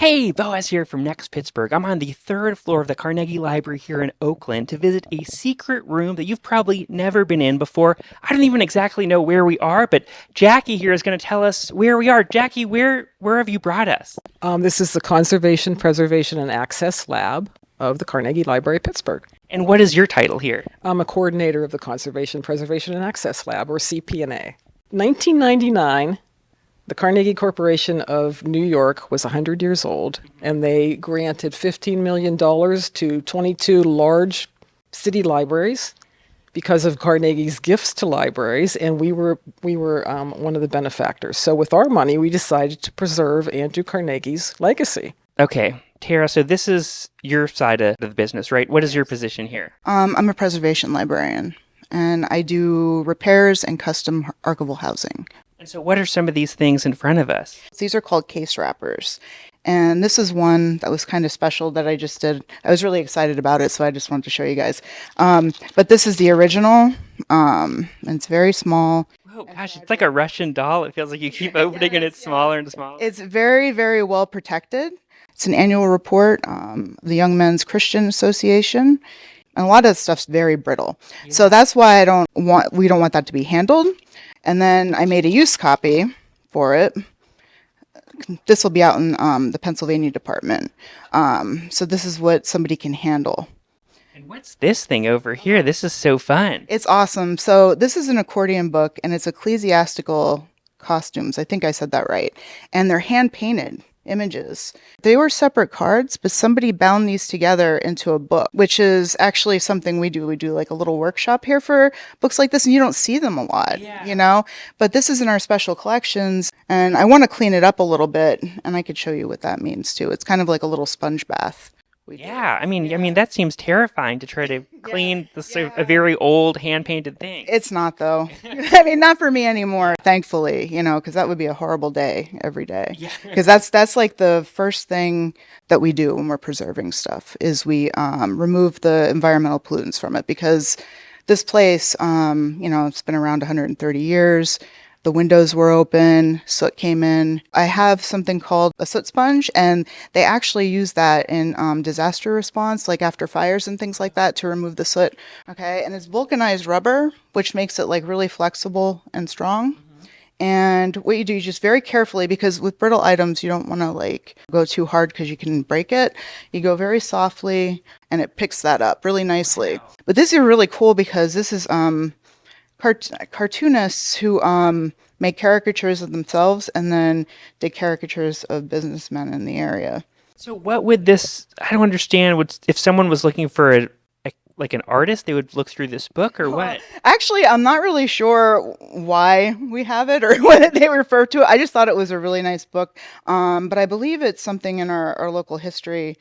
Hey, Boaz here from Next Pittsburgh. I'm on the third floor of the Carnegie Library here in Oakland to visit a secret room that you've probably never been in before. I don't even exactly know where we are, but Jackie here is going to tell us where we are. Jackie, where have you brought us? This is the Conservation, Preservation, and Access Lab of the Carnegie Library, Pittsburgh. And what is your title here? I'm a coordinator of the Conservation, Preservation, and Access Lab, or CP&A. 1999, the Carnegie Corporation of New York was 100 years old, and they granted $15 million to 22 large city libraries because of Carnegie's gifts to libraries, and we were one of the benefactors. So with our money, we decided to preserve Andrew Carnegie's legacy. Okay, Tara, so this is your side of the business, right? What is your position here? I'm a preservation librarian, and I do repairs and custom archival housing. And so what are some of these things in front of us? These are called case wrappers. And this is one that was kind of special that I just did. I was really excited about it, so I just wanted to show you guys. But this is the original, and it's very small. Oh gosh, it's like a Russian doll. It feels like you keep opening and it's smaller and smaller. It's very, very well protected. It's an annual report, the Young Men's Christian Association. And a lot of stuff's very brittle. Yeah. So that's why we don't want that to be handled. And then I made a use copy for it. This will be out in the Pennsylvania department. So this is what somebody can handle. And what's this thing over here? This is so fun. It's awesome. So this is an accordion book, and it's ecclesiastical costumes. I think I said that right. And they're hand-painted images. They were separate cards, but somebody bound these together into a book, which is actually something we do. We do like a little workshop here for books like this, and you don't see them a lot, you know? But this is in our special collections, and I want to clean it up a little bit, and I could show you what that means too. It's kind of like a little sponge bath. I mean that seems terrifying to try to clean a very old hand-painted thing. It's not, though. I mean, not for me anymore, thankfully, because that would be a horrible day every day. Because that's like the first thing that we do when we're preserving stuff is we remove the environmental pollutants from it, because this place, it's been around 130 years. The windows were open, soot came in. I have something called a soot sponge, and they actually use that in disaster response, like after fires and things like that, to remove the soot. Okay, and it's vulcanized rubber, which makes it like really flexible and strong. And what you do, you just very carefully, because with brittle items, you don't want to like go too hard because you can break it. You go very softly, and it picks that up really nicely. Wow. But this is really cool because this is cartoonists who make caricatures of themselves and then did caricatures of businessmen in the area. So what would this, I don't understand, if someone was looking for like an artist, they would look through this book or what? Actually, I'm not really sure why we have it or what they refer to it. I just thought it was a really nice book. But I believe it's something in our local history.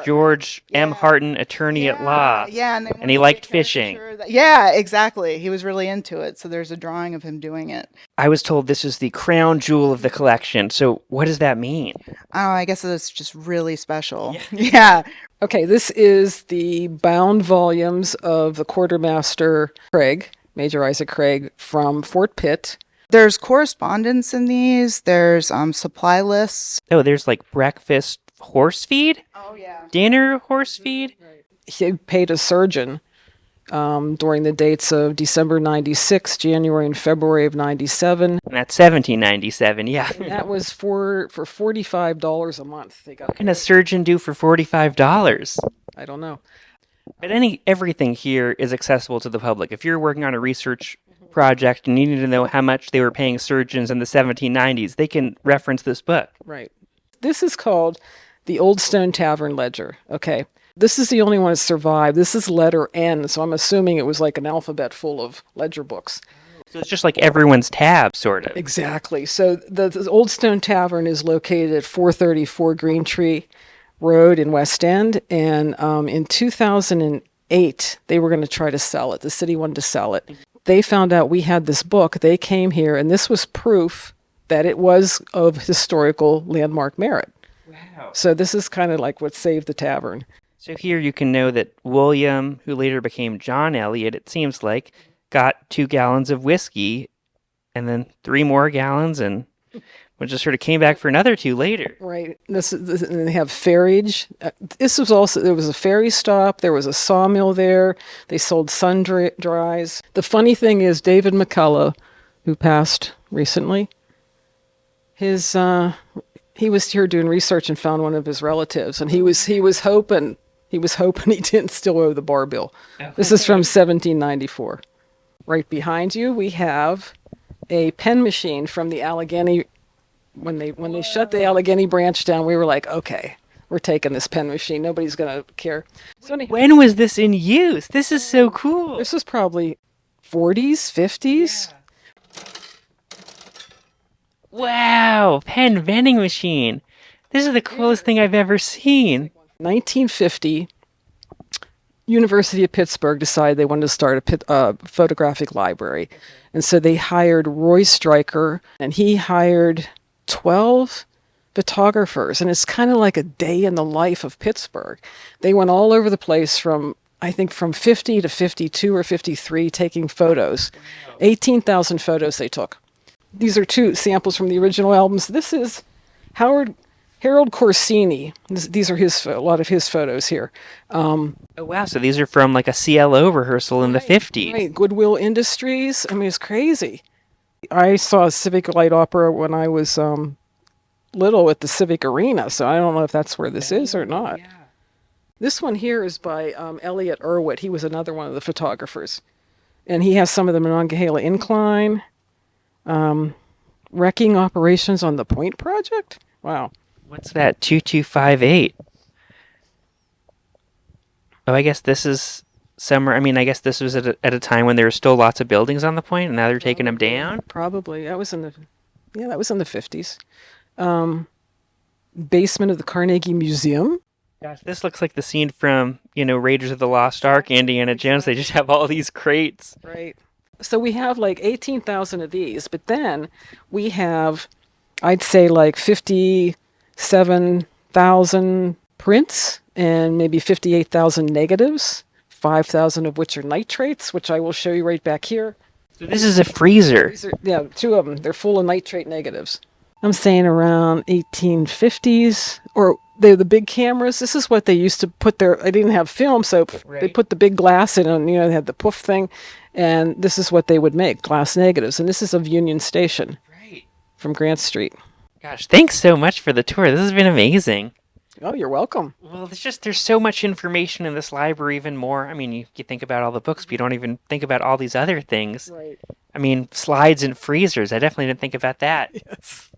George M. Harton, attorney at law. Yeah, and he liked fishing. Yeah, exactly. He was really into it. So there's a drawing of him doing it. I was told this is the crown jewel of the collection. So what does that mean? Oh, I guess it's just really special. Yeah. Okay, this is the bound volumes of the quartermaster Craig, Major Isaac Craig, from Fort Pitt. There's correspondence in these. There's supply lists. Oh, there's like breakfast horse feed? Oh, yeah. Dinner horse feed? Right. He paid a surgeon during the dates of December 96, January and February of 97. And that's 1797, yeah. And that was for $45 a month. What can a surgeon do for $45? I don't know. But everything here is accessible to the public. If you're working on a research project and needing to know how much they were paying surgeons in the 1790s, they can reference this book. Right. This is called the Oldstone Tavern Ledger. Okay. This is the only one that survived. This is letter N, so I'm assuming it was like an alphabet full of ledger books. So it's just like everyone's tab, sort of. Exactly. So the Oldstone Tavern is located at 434 Green Tree Road in West End, and in 2008, they were going to try to sell it. The city wanted to sell it. They found out we had this book. They came here, and this was proof that it was of historical landmark merit. Wow. So this is kind of like what saved the tavern. So here you can know that William, who later became John Elliot, it seems like, got 2 gallons of whiskey and then 3 more gallons and which just sort of came back for another 2 later. Right. And they have ferriage. There was a ferry stop. There was a sawmill there. They sold dries. The funny thing is, David McCullough, who passed recently, he was here doing research and found one of his relatives, and he was hoping he didn't still owe the bar bill. This is from 1794. Right behind you, we have a pen machine from the Allegheny. When they shut the Allegheny branch down, we were like, okay, we're taking this pen machine. Nobody's gonna care. So anyhow, When was this in use? This is so cool. this was probably 40s, 50s. Wow, pen vending machine. This is the coolest thing I've ever seen. 1950, University of Pittsburgh decided they wanted to start a photographic library. And so they hired Roy Stryker, and he hired 12 photographers. And it's kind of like a day in the life of Pittsburgh. They went all over the place from 50 to 52 or 53 taking photos. 18,000 photos they took. These are 2 samples from the original albums. This is Harold Corsini. These are a lot of his photos here. Oh, wow. So these are from like a CLO rehearsal in the 50s. Right, Goodwill Industries. I mean, it's crazy. I saw a Civic Light Opera when I was little at the Civic Arena, so I don't know if that's where this is or not. Yeah. This one here is by Elliot Irwitt. He was another one of the photographers. And he has some of the Monongahela Incline, wrecking operations on the Point Project. Wow. What's that? 2258. Oh, I guess this is summer. I mean, I guess this was at a time when there were still lots of buildings on the point, and now they're taking them down. Probably. That was in the 50s. Basement of the Carnegie Museum. Gosh, this looks like the scene from, Raiders of the Lost Ark, Indiana Jones. They just have all these crates. Right. So we have like 18,000 of these, but then we have, I'd say like 57,000 prints and maybe 58,000 negatives, 5,000 of which are nitrates, which I will show you right back here. So this is a freezer. Yeah, 2 of them. They're full of nitrate negatives. I'm saying around 1850s, or they're the big cameras. This is what they used to put they didn't have film, so they put the big glass in, and they had the poof thing, and this is what they would make, glass negatives. And this is of Union Station from Grant Street. Gosh, thanks so much for the tour. This has been amazing. Oh, you're welcome. Well, there's so much information in this library, even more. I mean, you think about all the books, but you don't even think about all these other things. Right. I mean, slides and freezers. I definitely didn't think about that. Yes.